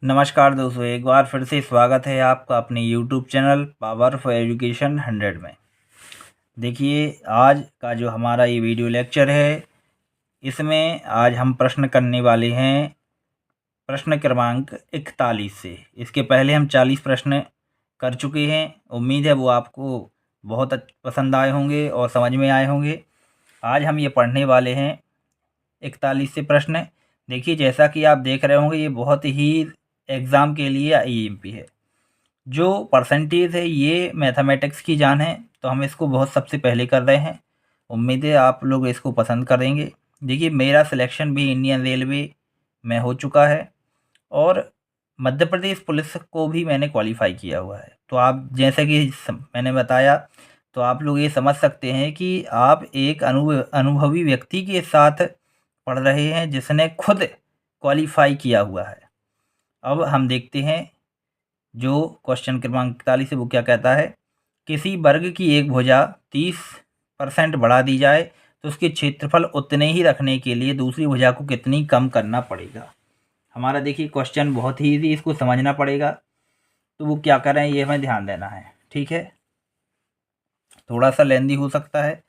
नमस्कार दोस्तों, एक बार फिर से स्वागत है आपका अपने YouTube channel power for education 100 में। देखिए, आज का जो हमारा ये वीडियो लेक्चर है, इसमें आज हम प्रश्न करने वाले हैं प्रश्न क्रमांक 41 से। इसके पहले हम 40 प्रश्न कर चुके हैं। उम्मीद है वो आपको बहुत पसंद आए होंगे और समझ में आए होंगे। आज हम ये पढ़ने वाले हैं 41 से प्रश्न। देखिए, जैसा कि आप देख रहे होंगे, ये बहुत ही एग्ज़ाम के लिए आईएमपी है। जो परसेंटेज है ये मैथमेटिक्स की जान है, तो हम इसको बहुत सबसे पहले कर रहे हैं। उम्मीद है आप लोग इसको पसंद करेंगे। देखिए, मेरा सिलेक्शन भी इंडियन रेलवे में हो चुका है और मध्य प्रदेश पुलिस को भी मैंने क्वालिफ़ाई किया हुआ है। तो आप जैसे कि मैंने बताया, तो आप लोग ये समझ सकते हैं कि आप एक अनुभवी व्यक्ति के साथ पढ़ रहे हैं जिसने खुद क्वालिफ़ाई किया हुआ है। अब हम देखते हैं जो क्वेश्चन क्रमांक 41 है वो क्या कहता है। किसी वर्ग की एक भुजा 30% बढ़ा दी जाए तो उसके क्षेत्रफल उतने ही रखने के लिए दूसरी भुजा को कितनी कम करना पड़ेगा। हमारा देखिए क्वेश्चन बहुत ही ईजी, इसको समझना पड़ेगा। तो वो क्या कर रहे हैं ये हमें ध्यान देना है, ठीक है। थोड़ा सा लेंदी हो सकता है।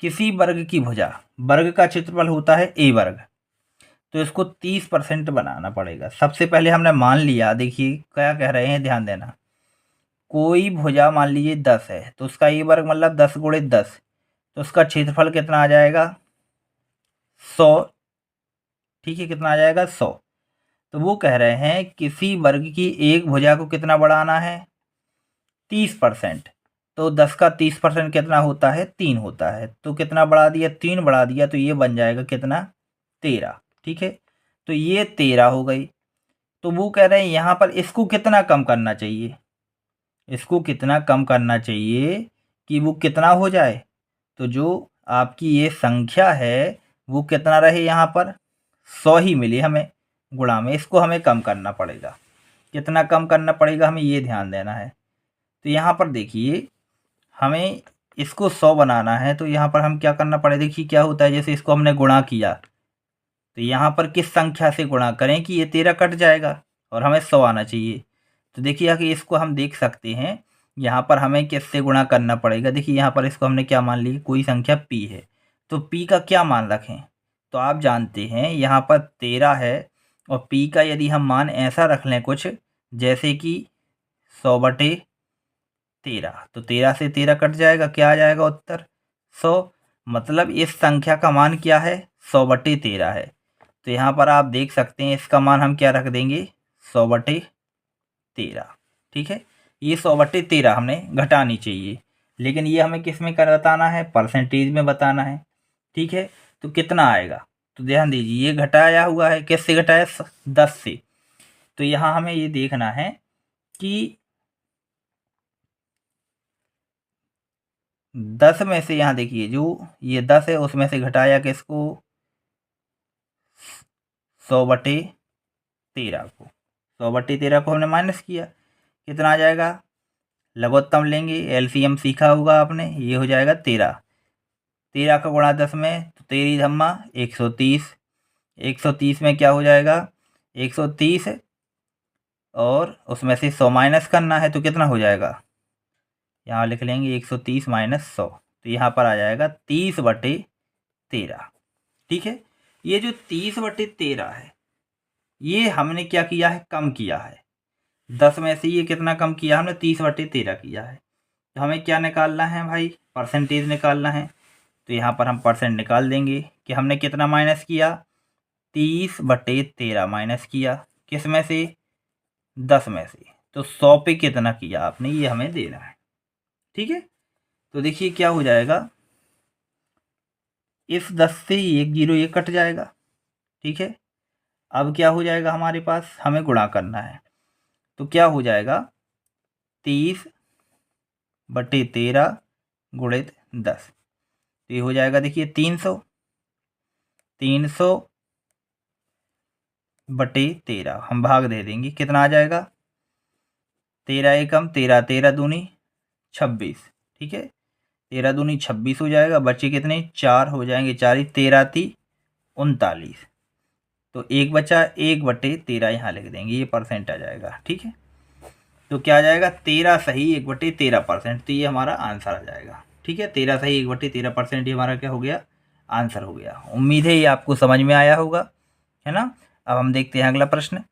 किसी वर्ग की भुजा, वर्ग का क्षेत्रफल होता है ए वर्ग, तो इसको 30% बनाना पड़ेगा। सबसे पहले हमने मान लिया, देखिए क्या कह रहे हैं, ध्यान देना। कोई भुजा मान लीजिए 10 है, तो उसका ए वर्ग मतलब 10 गुणे 10, तो उसका क्षेत्रफल कितना आ जाएगा 100। ठीक है, कितना आ जाएगा 100। तो वो कह रहे हैं किसी वर्ग की एक भुजा को कितना बढ़ाना है 30%। तो 10 का 30% कितना होता है 3 होता है। तो कितना बढ़ा दिया 3 बढ़ा दिया, तो ये बन जाएगा कितना 13। ठीक है, तो ये 13 हो गई। तो वो कह रहे हैं यहाँ पर इसको कितना कम करना चाहिए, इसको कितना कम करना चाहिए कि वो कितना हो जाए। तो जो आपकी ये संख्या है वो कितना रहे, यहाँ पर 100 ही मिले हमें गुणा में। इसको हमें कम करना पड़ेगा। कितना कम करना पड़ेगा हमें ये ध्यान देना है। तो यहाँ पर देखिए, हमें इसको 100 बनाना है, तो यहाँ पर हम क्या करना पड़ेगा। देखिए क्या होता है, जैसे इसको हमने गुणा किया, तो यहाँ पर किस संख्या से गुणा करें कि ये 13 कट जाएगा और हमें 100 आना चाहिए। तो देखिए कि इसको हम देख सकते हैं, यहाँ पर हमें किससे गुणा करना पड़ेगा। देखिए यहाँ पर इसको हमने क्या मान ली, कोई संख्या p है, तो p का क्या मान रखें। तो आप जानते हैं यहाँ पर 13 है और p का यदि हम मान ऐसा रख लें कुछ जैसे कि 100/13, तो 13 से 13 कट जाएगा, क्या आ जाएगा उत्तर 100। मतलब इस संख्या का मान क्या है 100/13 है। तो यहाँ पर आप देख सकते हैं इसका मान हम क्या रख देंगे 100/13। ठीक है, ये 100/13 हमने घटानी चाहिए, लेकिन ये हमें किस में कर बताना है, परसेंटेज में बताना है। ठीक है, तो कितना आएगा, तो ध्यान दीजिए ये घटाया हुआ है, किससे घटाया 10 से। तो यहाँ हमें ये देखना है कि 10 में से, यहाँ देखिए जो ये 10 है उसमें से घटाया किसको 100/13 को। 100/13 को हमने माइनस किया, कितना आ जाएगा, लघुत्तम लेंगे, एलसीएम सीखा होगा आपने, ये हो जाएगा 13। 13 का गुणा 10 में, तो 13 धम्मा 130। 130 में क्या हो जाएगा 130, और उसमें से 100 माइनस करना है, तो कितना हो जाएगा, यहाँ लिख लेंगे 130 माइनस 100, तो यहाँ पर आ जाएगा 30/13। ठीक है, ये जो 30/13 है ये हमने क्या किया है, कम किया है। 10 में से ये कितना कम किया हमने 30/13 किया है। तो हमें क्या निकालना है भाई, परसेंटेज निकालना है। तो यहाँ पर हम परसेंट निकाल देंगे कि हमने कितना माइनस किया 30/13 माइनस किया, किस में से 10 में से। तो 100 पे कितना किया आपने ये हमें देना है। ठीक है, तो देखिए क्या हो जाएगा, इस 10 से एक जीरो ये कट जाएगा। ठीक है, अब क्या हो जाएगा हमारे पास, हमें गुणा करना है। तो क्या हो जाएगा 30/13 गुणित 10, तो ये हो जाएगा देखिए 300। 300/13 हम भाग दे देंगे, कितना आ जाएगा 13 एकम 13, 13 दूनी 26। ठीक है, 13 दूनी 26 हो जाएगा, बच्चे कितने 4 हो जाएंगे, 4 13 × 39। तो 1 बचा 1/13 यहाँ लिख देंगे, ये परसेंट आ जाएगा। ठीक है, तो क्या आ जाएगा 13 सही 1/13%, तो ये हमारा आंसर आ जाएगा। ठीक है, 13 सही 1/13% ये हमारा क्या हो गया, आंसर हो गया। उम्मीद है ये आपको समझ में आया होगा, है ना। अब हम देखते हैं अगला प्रश्न।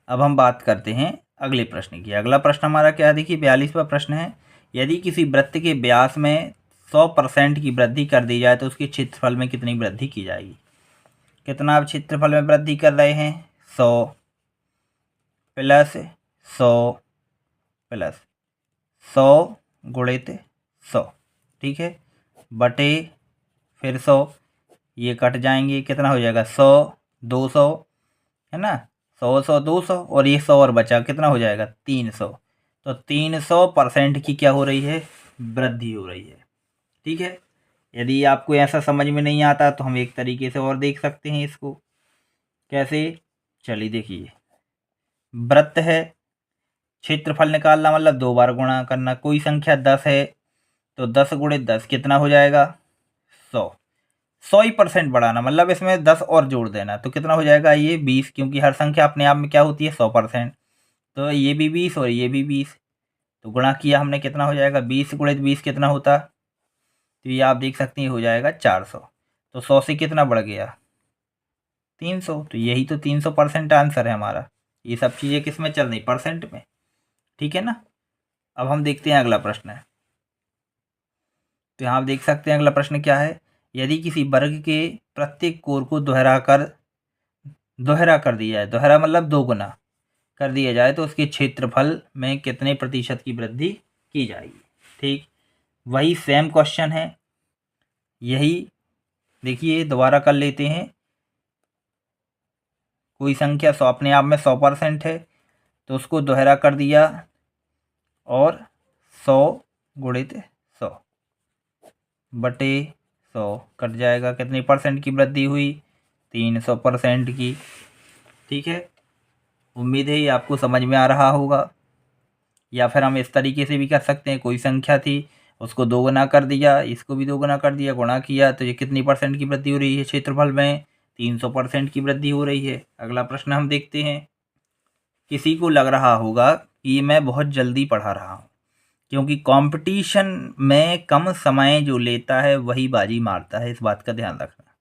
अब हम बात करते हैं अगले प्रश्न की। अगला प्रश्न हमारा क्या है, देखिए 42वां प्रश्न है। यदि किसी वृत्त के व्यास में 100% की वृद्धि कर दी जाए तो उसके क्षेत्रफल में कितनी वृद्धि की जाएगी। कितना आप क्षेत्रफल में वृद्धि कर रहे हैं, 100 प्लस 100 प्लस 100 गुणित 100। ठीक है, बटे फिर 100, ये कट जाएंगे, कितना हो जाएगा 100 200, है ना। 100 200 और ये 100 और बचा, कितना हो जाएगा 300। तो 300% की क्या हो रही है, वृद्धि हो रही है। ठीक है, यदि आपको ऐसा समझ में नहीं आता तो हम एक तरीके से और देख सकते हैं इसको। कैसे, चलिए देखिए, वृत्त है, क्षेत्रफल निकालना मतलब 2 बार गुणा करना। कोई संख्या 10 है तो 10 गुणित 10 कितना हो जाएगा 100। 100% बढ़ाना मतलब इसमें 10 और जोड़ देना, तो कितना हो जाएगा ये 20, क्योंकि हर संख्या अपने आप में क्या होती है 100%। तो ये भी 20 और ये भी 20, तो गुणा किया हमने, कितना हो जाएगा 20 गुणित 20 कितना होता, तो ये आप देख सकते हैं हो जाएगा 400। तो 100 से कितना बढ़ गया 300, तो यही तो 300% आंसर है हमारा। ये सब चीज़ें किस में चल रही, परसेंट में। ठीक है ना। अब हम देखते हैं अगला प्रश्न है। तो यहाँ आप देख सकते हैं अगला प्रश्न क्या है। यदि किसी वर्ग के प्रत्येक कोर को दोहरा कर दिया है, दोहरा मतलब 2 गुना कर दिया जाए तो उसके क्षेत्रफल में कितने प्रतिशत की वृद्धि की जाएगी। ठीक, वही सेम क्वेश्चन है, यही देखिए दोबारा कर लेते हैं। कोई संख्या 100 अपने आप में 100% है तो उसको दोहरा कर दिया और 100 गुणित 100 बटे 100 कट जाएगा, कितनी परसेंट की वृद्धि हुई 300% की। ठीक है, उम्मीद है ये आपको समझ में आ रहा होगा। या फिर हम इस तरीके से भी कर सकते हैं, कोई संख्या थी उसको 2 गुना कर दिया, इसको भी 2 गुना कर दिया, गुणा किया, तो ये कितनी परसेंट की वृद्धि हो रही है क्षेत्रफल में, 300% की वृद्धि हो रही है। अगला प्रश्न हम देखते हैं। किसी को लग रहा होगा कि मैं बहुत जल्दी पढ़ा रहा हूँ, क्योंकि कंपटीशन में कम समय जो लेता है वही बाजी मारता है, इस बात का ध्यान रखना।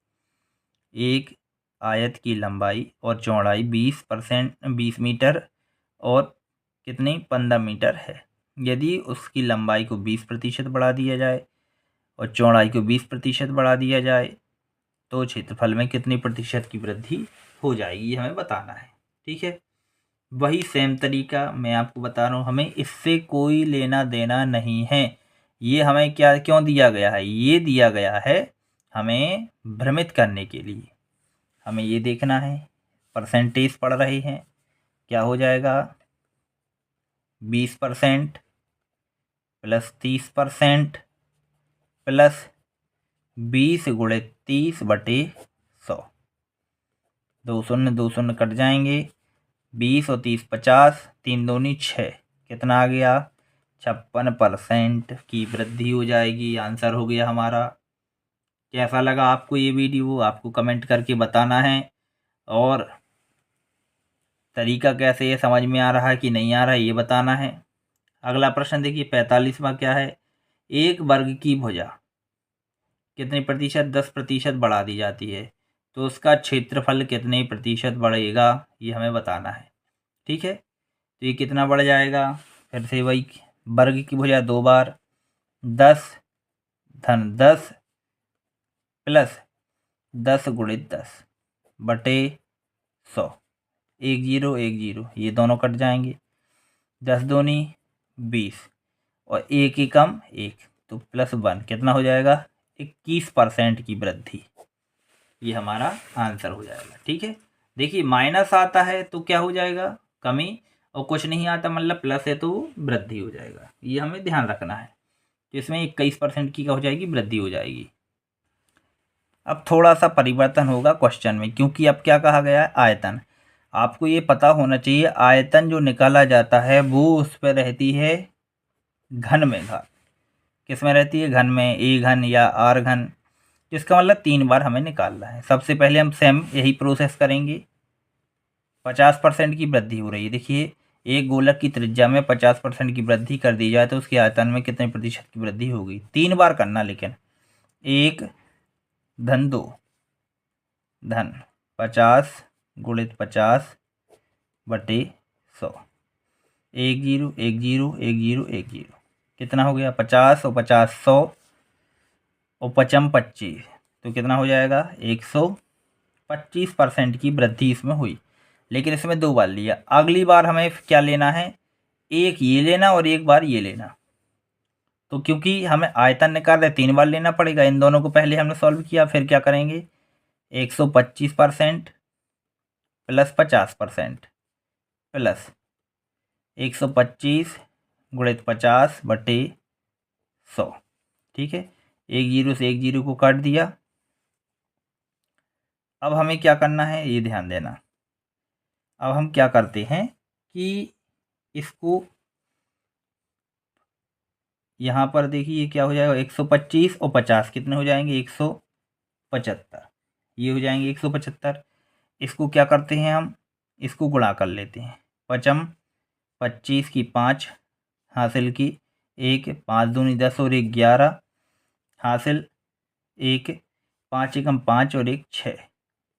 एक आयत की लंबाई और चौड़ाई 20 मीटर और कितनी 15 मीटर है। यदि उसकी लंबाई को 20% बढ़ा दिया जाए और चौड़ाई को 20% बढ़ा दिया जाए तो क्षेत्रफल में कितनी प्रतिशत की वृद्धि हो जाएगी, ये हमें बताना है। ठीक है, वही सेम तरीका मैं आपको बता रहा हूँ, हमें इससे कोई लेना देना नहीं है। ये हमें क्या क्यों दिया गया है, ये दिया गया है हमें भ्रमित करने के लिए। हमें ये देखना है परसेंटेज पढ़ रहे हैं, क्या हो जाएगा 20% प्लस 30% प्लस 20 गुणित 30 बटे 100। 2 शून्य कट जाएंगे, 20 और 30 50, 3 दूनी 6, कितना आ गया 56% की वृद्धि हो जाएगी। आंसर हो गया हमारा। कैसा लगा आपको ये वीडियो, आपको कमेंट करके बताना है, और तरीका कैसे है, समझ में आ रहा है कि नहीं आ रहा है, ये बताना है। अगला प्रश्न देखिए 45वां क्या है। एक वर्ग की भुजा कितने प्रतिशत 10% बढ़ा दी जाती है तो उसका क्षेत्रफल कितने प्रतिशत बढ़ेगा, ये हमें बताना है। ठीक है, तो ये कितना बढ़ जाएगा, फिर से वही वर्ग की भुजा 2 बार 10 धन 10 प्लस 10 गुणित 10 बटे 100, 1 0 1 0, ये दोनों कट जाएंगे, 10 दूनी 20 और 1 एकम 1, तो +1 कितना हो जाएगा 21% की वृद्धि, ये हमारा आंसर हो जाएगा। ठीक है, देखिए माइनस आता है तो क्या हो जाएगा कमी, और कुछ नहीं आता मतलब प्लस है तो वृद्धि हो जाएगा, ये हमें ध्यान रखना है। तो इसमें 21% की क्या हो जाएगी, वृद्धि हो जाएगी। अब थोड़ा सा परिवर्तन होगा क्वेश्चन में, क्योंकि अब क्या कहा गया है आयतन। आपको ये पता होना चाहिए आयतन जो निकाला जाता है वो उस पर रहती है घन में घात, किस में रहती है घन में, ए घन या आर घन। इसका मतलब 3 बार हमें निकालना है। सबसे पहले हम सेम यही प्रोसेस करेंगे। 50% की वृद्धि हो रही है। देखिए, एक गोलक की त्रिज्या में 50% की वृद्धि कर दी जाए तो उसके आयतन में कितने प्रतिशत की वृद्धि होगी। 3 बार करना, लेकिन 1 धन 2 धन 50 गुणित 50 बटे 100। 1 0 1 0 1 0 1 0 कितना हो गया 50 और 50 100 और 55 25, तो कितना हो जाएगा 125% की वृद्धि इसमें हुई। लेकिन इसमें 2 बार लिया। अगली बार हमें क्या लेना है, एक ये लेना और एक बार ये लेना। तो क्योंकि हमें आयतन निकालना है 3 बार लेना पड़ेगा। इन दोनों को पहले हमने सॉल्व किया, फिर क्या करेंगे 125% प्लस 50% प्लस 125 गुणित 50 बटे 100। ठीक है, 1 0 से 1 0 को काट दिया। अब हमें क्या करना है ये ध्यान देना। अब हम क्या करते हैं कि इसको यहाँ पर देखिए क्या हो जाएगा 125 और 50 कितने हो जाएंगे 175, ये हो जाएंगे 175। इसको क्या करते हैं हम, इसको गुणा कर लेते हैं। 55 25 की 5 हासिल की 1 5 दूनी 10 और 1 11 हासिल 1 5 एकम 5 और 1 6,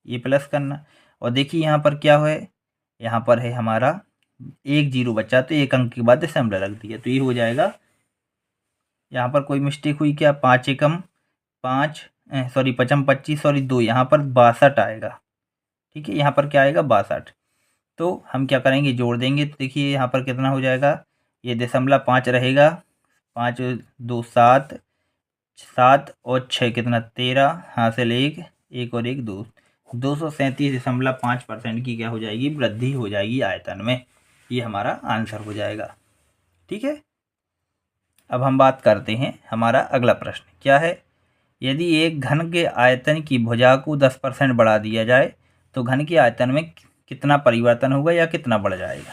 ये प्लस करना। और देखिए यहाँ पर क्या है, यहाँ पर है हमारा 1 0 बचा, तो 1 अंक के बाद दशमलव रख दिया, तो ये हो जाएगा। यहाँ पर कोई मिस्टेक हुई क्या, 5 एकम 5 सॉरी 55 25 सॉरी 2, यहाँ पर 62 आएगा। ठीक है, यहाँ पर क्या आएगा 62। तो हम क्या करेंगे जोड़ देंगे, तो देखिए यहाँ पर कितना हो जाएगा, ये 0.5 रहेगा, 5 2 7 7 और 6 कितना 13 हासिल 1 1 और 1 2, 237.5% की क्या हो जाएगी वृद्धि हो जाएगी आयतन में। ये हमारा आंसर हो जाएगा। ठीक है, अब हम बात करते हैं हमारा अगला प्रश्न क्या है। यदि एक घन के आयतन की भुजा को 10% बढ़ा दिया जाए तो घन के आयतन में कितना परिवर्तन होगा या कितना बढ़ जाएगा।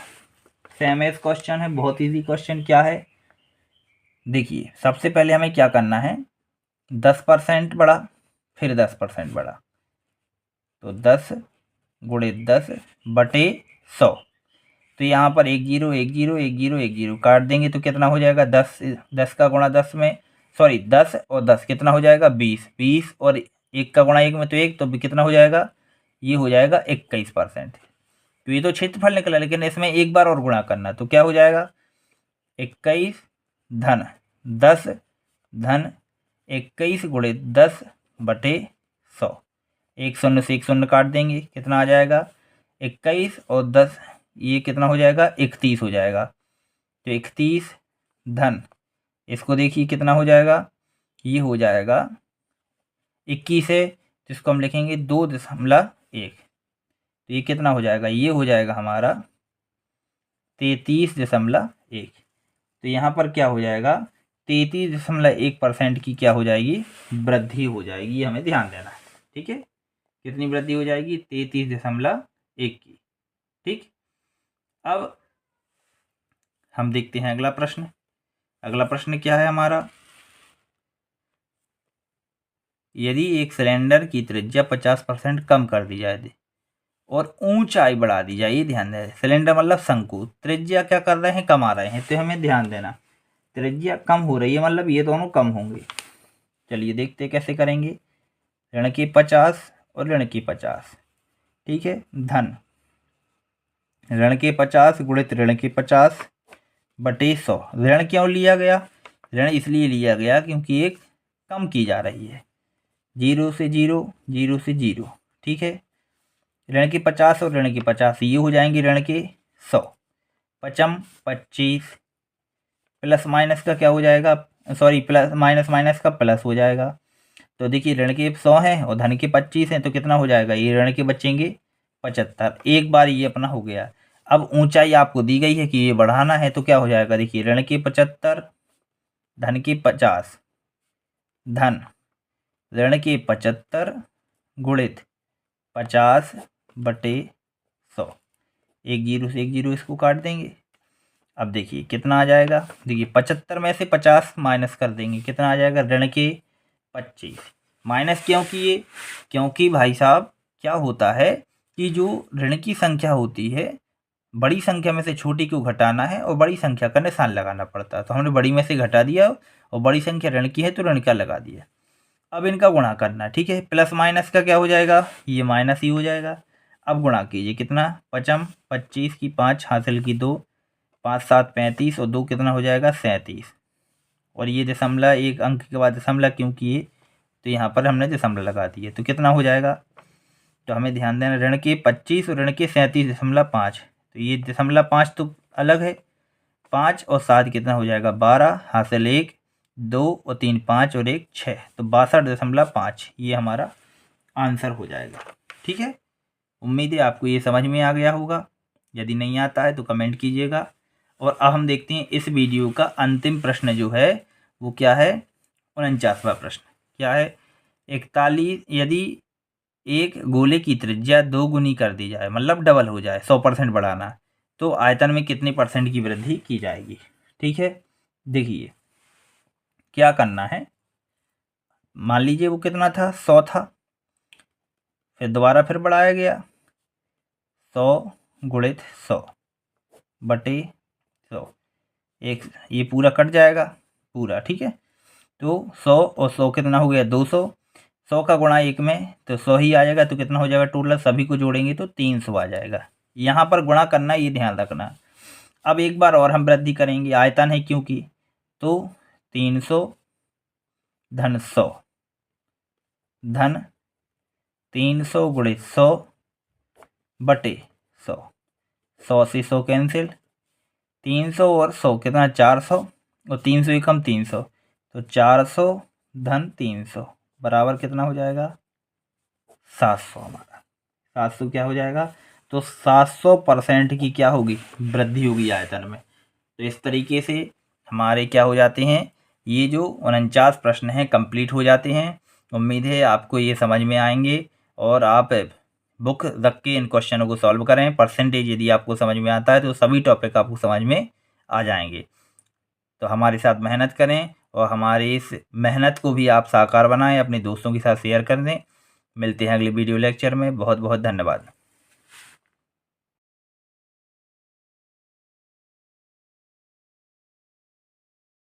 सेम एज क्वेश्चन है, बहुत इजी क्वेश्चन। क्या है देखिए, सबसे पहले हमें क्या करना है, 10% बढ़ा फिर 10% बढ़ा, तो 10 गुणित 10 बटे 100। तो यहाँ पर 1 0 1 0 1 0 1 0 काट देंगे तो कितना हो जाएगा 10 का गुणा 10 में सॉरी 10 और 10 कितना हो जाएगा 20 20 और 1 का गुणा 1 में तो 1, तो कितना हो जाएगा ये हो जाएगा 21%। तो ये तो क्षेत्रफल निकला, लेकिन इसमें एक बार और गुणा करना, तो क्या हो जाएगा 21 धन 10 धन 21 गुणित 10 बटे 100। 1 0 से 1 0 काट देंगे, कितना आ जाएगा 21 और 10, ये कितना हो जाएगा 31 हो जाएगा। तो 31 धन इसको देखिए कितना हो जाएगा, ये हो जाएगा 21 है तो इसको हम लिखेंगे 2.1, तो ये कितना हो जाएगा, ये हो जाएगा हमारा 33.1। तो यहाँ पर क्या हो जाएगा 33.1% की क्या हो जाएगी वृद्धि हो जाएगी, ये हमें ध्यान देना है। ठीक है, कितनी वृद्धि हो जाएगी 33.1 की। ठीक, अब हम देखते हैं अगला प्रश्न। अगला प्रश्न क्या है हमारा, यदि एक सिलेंडर की त्रिज्या 50% कम कर दी जाए और ऊंचाई बढ़ा दी जाए, ये ध्यान दें, सिलेंडर मतलब शंकु, त्रिज्या क्या कर रहे हैं कमा रहे हैं, तो हमें ध्यान देना त्रिज्या कम हो रही है मतलब ये दोनों कम होंगे। चलिए देखते कैसे करेंगे, ऋण की 50 और ऋण की 50। ठीक है, धन ऋण के 50 गुणित ऋण के 50 बटे 100। ऋण क्यों लिया गया, ऋण इसलिए लिया गया क्योंकि एक कम की जा रही है, 0 से 0 0 से 0। ठीक है, ऋण के 50 और ऋण के 50 ये हो जाएंगे ऋण के 100। 55 25 प्लस माइनस का क्या हो जाएगा, सॉरी प्लस माइनस माइनस का प्लस हो जाएगा। तो देखिए ऋण के 100 हैं और धन के 25 हैं, तो कितना हो जाएगा, ये ऋण के बचेंगे 75। एक बार ये अपना हो गया। अब ऊंचाई आपको दी गई है कि ये बढ़ाना है, तो क्या हो जाएगा देखिए ऋण के 75 धन के 50 धन ऋण के 75 गुणित 50 बटे 100। 1 0 से 1 0 इसको काट देंगे। अब देखिए कितना आ जाएगा, देखिए 75 में से 50 माइनस कर देंगे, कितना आ जाएगा ऋण के 25 माइनस क्यों किए? क्योंकि भाई साहब क्या होता है कि जो ऋण की संख्या होती है, बड़ी संख्या में से छोटी को घटाना है और बड़ी संख्या का निशान लगाना पड़ता है। तो हमने बड़ी में से घटा दिया और बड़ी संख्या ऋण की है तो ऋण का लगा दिया। अब इनका गुणा करना है, ठीक है। प्लस माइनस का क्या हो जाएगा? ये माइनस ही हो जाएगा। अब गुणा कीजिए, कितना? 55, 25 की 5 हासिल की 2, 5 7 35 और 2 कितना हो जाएगा? 37। और ये दशमलव, एक अंक के बाद दशमलव क्यों किए? तो यहाँ पर हमने दशमलव लगा दिए। तो कितना हो जाएगा? तो हमें ध्यान देना, ऋण के 25 और ऋण के 37.5। तो ये दशमलव 5 तो अलग है। 5 और 7 कितना हो जाएगा? 12 हासिल 1, 2 और 3 5 और 1 6, तो 62.5 ये हमारा आंसर हो जाएगा। ठीक है, उम्मीद है आपको ये समझ में आ गया होगा। यदि नहीं आता है तो कमेंट कीजिएगा। और अब हम देखते हैं इस वीडियो का अंतिम प्रश्न जो है वो क्या है? 49वां प्रश्न क्या है? 41, यदि एक गोले की त्रिज्या 2 गुनी कर दी जाए, मतलब डबल हो जाए, 100% बढ़ाना, तो आयतन में कितने % की वृद्धि की जाएगी? ठीक है, देखिए क्या करना है। मान लीजिए वो कितना था? 100 था, फिर दोबारा फिर बढ़ाया गया, 100 गुणित 100 बटे 100, एक ये पूरा कट जाएगा पूरा। ठीक है, तो 100 और 100 कितना हो गया? 200। 100 का गुणा 1 में तो 100 ही आ जाएगा, तो कितना हो जाएगा टोटल? सभी को जोड़ेंगे तो 300 आ जाएगा। यहाँ पर गुणा करना, ये ध्यान रखना। अब एक बार और हम वृद्धि करेंगे, आयतन है क्योंकि, तो 300 धन 100 धन 300 गुणित 100 बटे 100, 100 से 100 कैंसिल, 300 और 100 कितना? 400, और 300 ही कम 300, तो 400 धन 300 बराबर कितना हो जाएगा? 700। हमारा 700 क्या हो जाएगा? तो 700% की क्या होगी? वृद्धि होगी आयतन में। तो इस तरीके से हमारे क्या हो जाते हैं, ये जो 49 प्रश्न हैं कंप्लीट हो जाते हैं। उम्मीद है आपको ये समझ में आएंगे और आप बुक रख के इन क्वेश्चनों को सॉल्व करें। परसेंटेज यदि आपको समझ में आता है तो सभी टॉपिक आपको समझ में आ जाएंगे। तो हमारे साथ मेहनत करें और हमारी इस मेहनत को भी आप साकार बनाएं, अपने दोस्तों के साथ शेयर कर दें। मिलते हैं अगले वीडियो लेक्चर में। बहुत बहुत धन्यवाद।